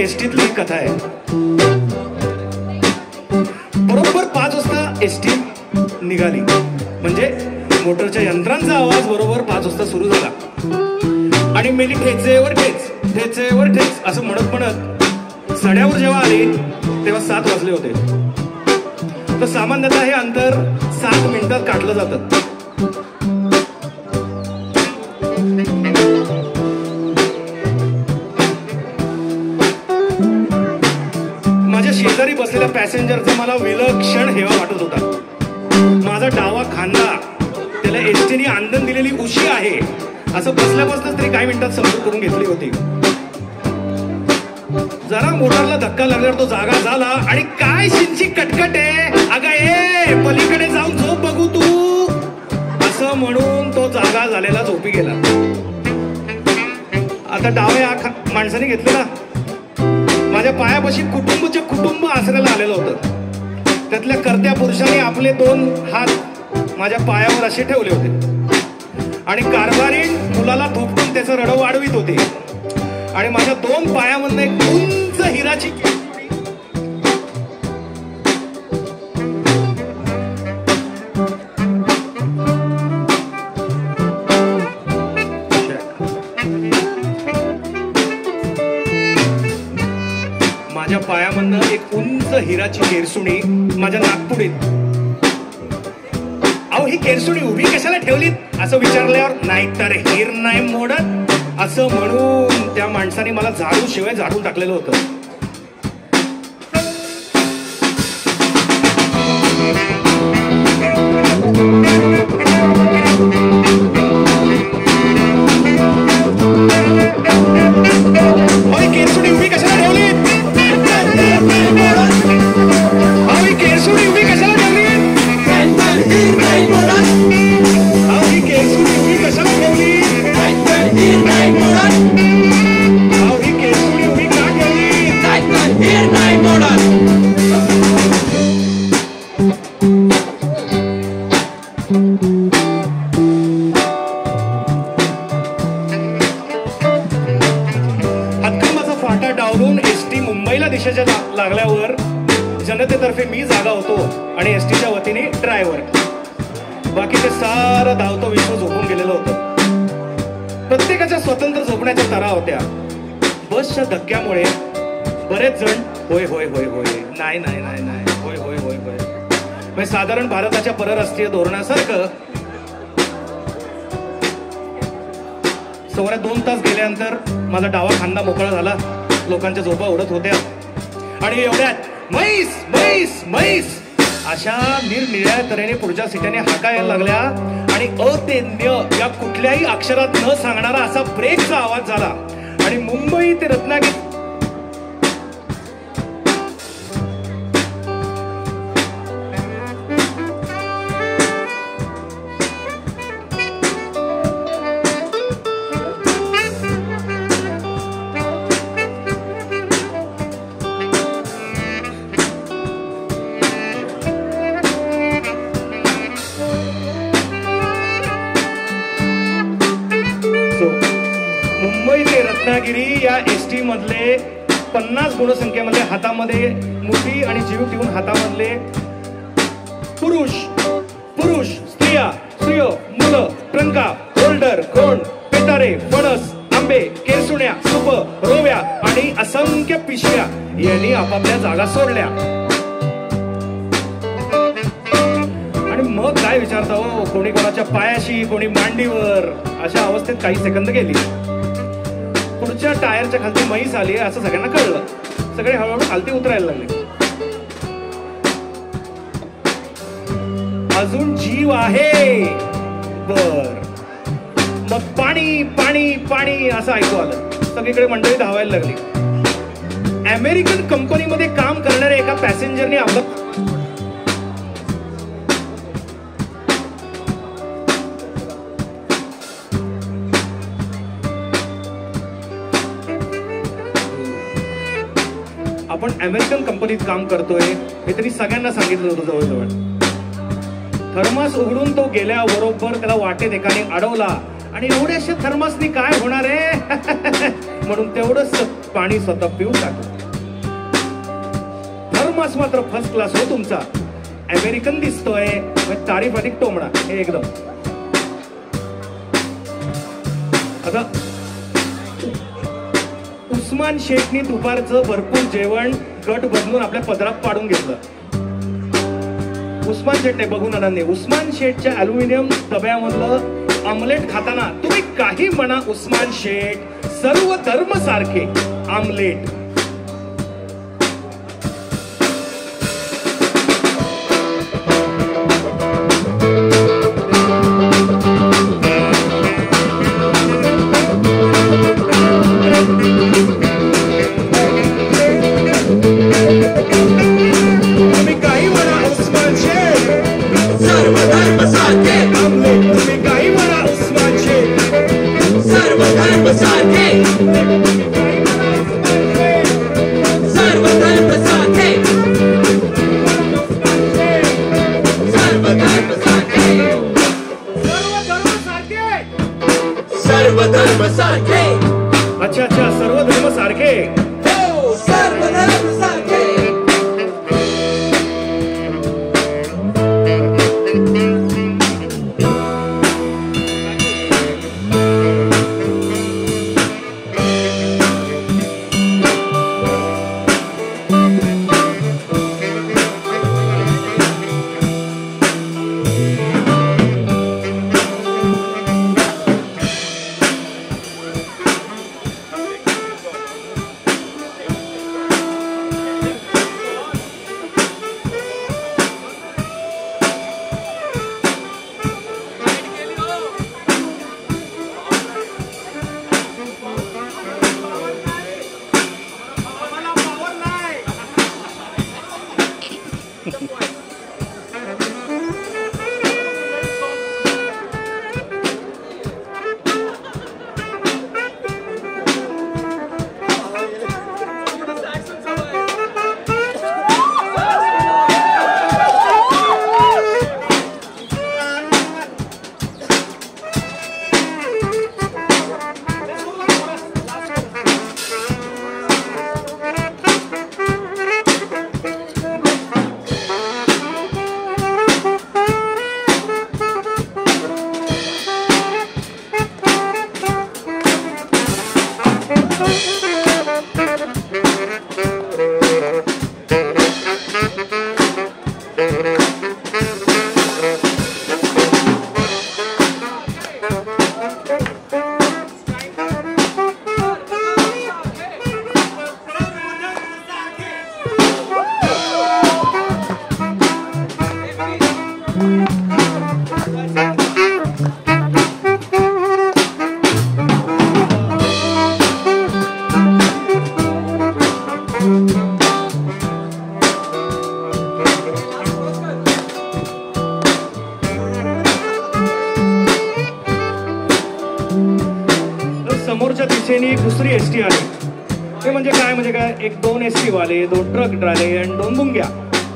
एसटीतली कथा आहे. बरोबर 5 वाजता एसटी निघाली म्हणजे मोटरच्या यंत्रांचा आवाज बरोबर 5 वाजता सुरू झाला आणि मेली ठेचेवर ठेच ठेचेवर ठेच असं म्हणत म्हणत सड्यावर जेव्हा आली तेव्हा 7 वाजले होते. तर सामान्यतः हे अंतर 7 मिनिटात काढलं जातं. माझ्या शेजारी बसलेल्या पॅसेंजरचा मला विलक्षण हेवा वाटत होता. माझा डावा खांदा त्याला एसटीने आंदण दिलेली उशी आहे असं बसल्यापासूनच तरी काही मिनिटात समजूत करून घेतली होती. जरा मोटरला धक्का लागल्यावर तो जागा झाला आणि काय शिंची कटकट आहे अगं ए पलीकडे जाऊन झोप बघू तू असं म्हणून तो जागा झालेला झोपी गेला. आता डाव्या माणसाने घेतलेला माझ्या पायापाशी कुटुंबचे कुटुंब आसऱ्याला आलेलं होतं. त्यातल्या कर्त्या पुरुषांनी आपले 2 हात माझ्या पायावर असे ठेवले होते आणि कारभारी मुलाला थोपटून त्याचं रडं वाढवित होते आणि माझ्या 2 पायामधून एक उंच हिराची माझ्या पायामधनं एक उंच हिराची केरसुणी माझ्या नागपुडीत. अहो ही केरसुणी उभी कशाला ठेवलीत असं विचारल्यावर नाही तर हिर नाही मोडत असं म्हणून त्या माणसाने मला झाडू शिवाय झाडून टाकलेलं होतं. केरसुणी उभी कशाला ठेवली केरसुणी उभी कशाला ठेवली केरसुणी उभी कशाला ठेवली हातकंबाचा फाटा डावलून एसटी मुंबईला दिशेच्या लागल्यावर जनतेतर्फे मी जागा होतो आणि एसटीच्या वतीने ड्रायव्हर. बाकी ते सारं धावतो विश्व झोपून गेलेलं होतं. प्रत्येकाच्या स्वतंत्र झोपण्याच्या तारा होत्या. बसच्या धक्क्यामुळे बरेच जण होय होय होय होय नाही नाही नाही नाही होय होय होय होय म्हणजे साधारण भारताच्या परराष्ट्रीय धोरणासारखं 2.25 तास गेल्यानंतर माझा डावा खांदा मोकळा झाला. लोकांच्या झोपा उडत होत्या आणि एवढ्यात म्हैस म्हैस म्हैस अशा निरनिळ्या तऱ्हेने पुढच्या सीटाने हाका यायला लागल्या आणि अतेन्य या कुठल्याही अक्षरात न सांगणारा असा ब्रेकचा आवाज झाला आणि मुंबई ते रत्नागिरी मुंबई ते रत्नागिरी या एसटी मधले 50 गुणसंख्येमध्ये हातामध्ये मुठी आणि जीव ठेवून हातामधले पुरुष पुरुष स्त्रिया स्त्रियो मुलं ट्रंका होल्डर कोण पेटारे फणस आंबे केरसुण्या सुप रोव्या आणि असंख्य पिशव्या यांनी आपापल्या जागा सोडल्या. आणि मग काय विचारता हो, कोणी कोणाच्या पायाशी कोणी मांडीवर अशा अवस्थेत काही सेकंद गेली. पुढच्या टायरच्या खालती म्हैस आली असं सगळ्यांना कळलं. सगळे हळूहळू खालती उतरायला लागले. अजून जीव आहे बर. मग पाणी पाणी पाणी असं ऐकू आलं. सगळीकडे मंडळी धावायला लागली. अमेरिकन कंपनीमध्ये काम करणाऱ्या एका पॅसेंजरने आपलं आपण अमेरिकन कंपनीत काम करतोय हे तरी सगळ्यांना सांगितलं होतं जवळजवळ. थर्मास उघडून तो गेल्याबरोबर त्याला वाटेत एकाने अडवला आणि एवढ्याशा थर्मासनी काय होणार आहे म्हणून तेवढंच पाणी स्वतः पिऊन टाकलं. थर्मास मात्र फर्स्ट क्लास हो तुमचा. अमेरिकन दिसतोय, तारीफ अधिक टोमणा हे एकदम. आता उस्मान शेखनी दुपारचं भरपूर जेवण गट बदलून आपल्या पदरात पाडून घेतलं. उस्मान शेठने बघून आनंदने उस्मान शेठच्या अल्युमिनियम डब्यामधलं आमलेट खाताना तुम्ही काही म्हणा उस्मान शेठ, सर्व धर्म सारखे आमलेट. अच्छा अच्छा, सर्व धर्म सारखे. हो, सर्व धर्म सारखे. समोरच्या दिशेने दुसरी एसटी आली. ते म्हणजे काय एक दोन एसटी वाले, दोन ट्रक ड्रायले आणि दोन बुंग्या.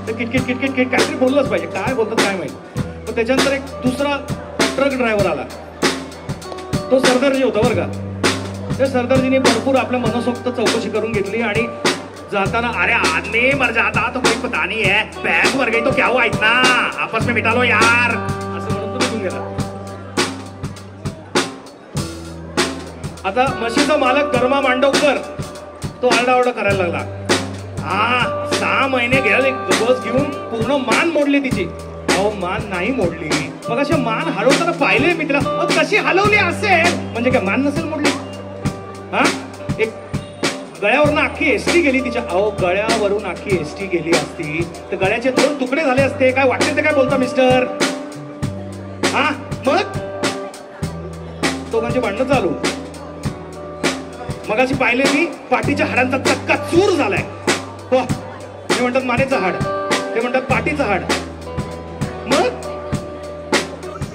ते किटकिट किटकिट किट काहीतरी बोललंच पाहिजे, काय बोलतात काय माहिती. पण त्याच्यानंतर एक दुसरा ट्रक ड्रायव्हर आला. तो सरदारजी होता बरं का. त्या सरदारजीने भरपूर आपल्या मनसोक्त चौकशी करून घेतली आणि जाताना, अरे आदमी मर जाता तो कोई पता नहीं है, बॅग मर गई तो क्या हुआ इतना, आपस में मिटा लो यार, असं म्हणून तो निघून गेला. आता म्हशीचा मालक धर्मा मांडवकर तो आरडाओरडा करायला लागला. 6 महिने गेले बस घेऊन पूर्ण मान मोडली तिची. अहो मान नाही मोडली, मग असे मान हलवताना पाहिले मी तिला. कशी हलवली असेल म्हणजे काय मान नसेल मोडली. एक गळ्यावरून अख्खी एसटी गेली तिच्या. अहो गळ्यावरून अख्खी एसटी गेली असती तर गळ्याचे 2 तुकडे झाले असते. काय वाटते ते काय बोलता मिस्टर. मग तो म्हणजे भांडणं चालू. मगाशी पाहिले मी पाठीच्या हाडांचा चक्का चूर झालाय. हो ते म्हणतात मानेचं हाड, ते म्हणतात पाठीचं हाड. मग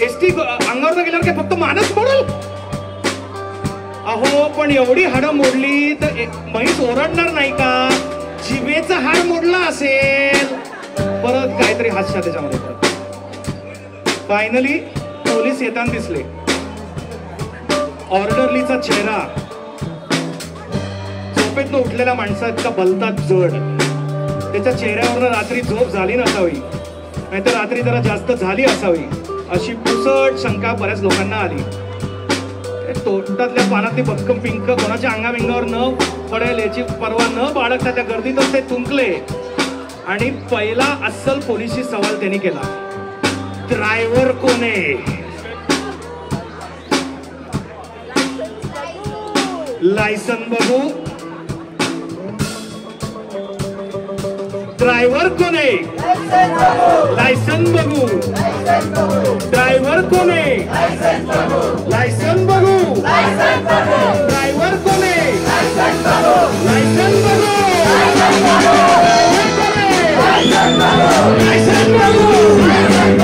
एसटी अंगावर गेल्यावर काय फक्त मानच मोडल. अहो पण एवढी हाडं मोडली तर म्हैस ओरडणार नाही का. जिभेचं हाड मोडलं असेल. परत काहीतरी हास्य त्याच्यामध्ये. फायनली पोलीस येताना दिसले. ऑर्डरलीचा चेहरा झोपेतनं उठलेल्या माणसाचा भलता जड. त्याच्या चेहऱ्यावरनं रात्री झोप झाली नसावी, नाहीतर रात्री जरा जास्त झाली असावी, अशी पुसट शंका बऱ्याच लोकांना आली. तोंडातल्या पानातली भक्कम पिंक कोणाच्या अंगाविंगावर न पडेल याची पर्वा न बाळगता त्या गर्दीतच ते तुंकले. आणि पहिला अस्सल पोलिसी सवाल त्यांनी केला, ड्रायव्हर कोण आहे? लायसन बघू. ड्रायव्हर कोण आहे? लायसन बघू. ड्रायव्हर कोण आहे? लायसन बघू. ड्रायव्हर कोण आहे? लायसन बघू. Licence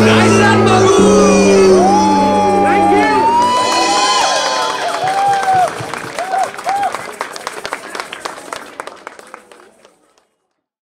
Nice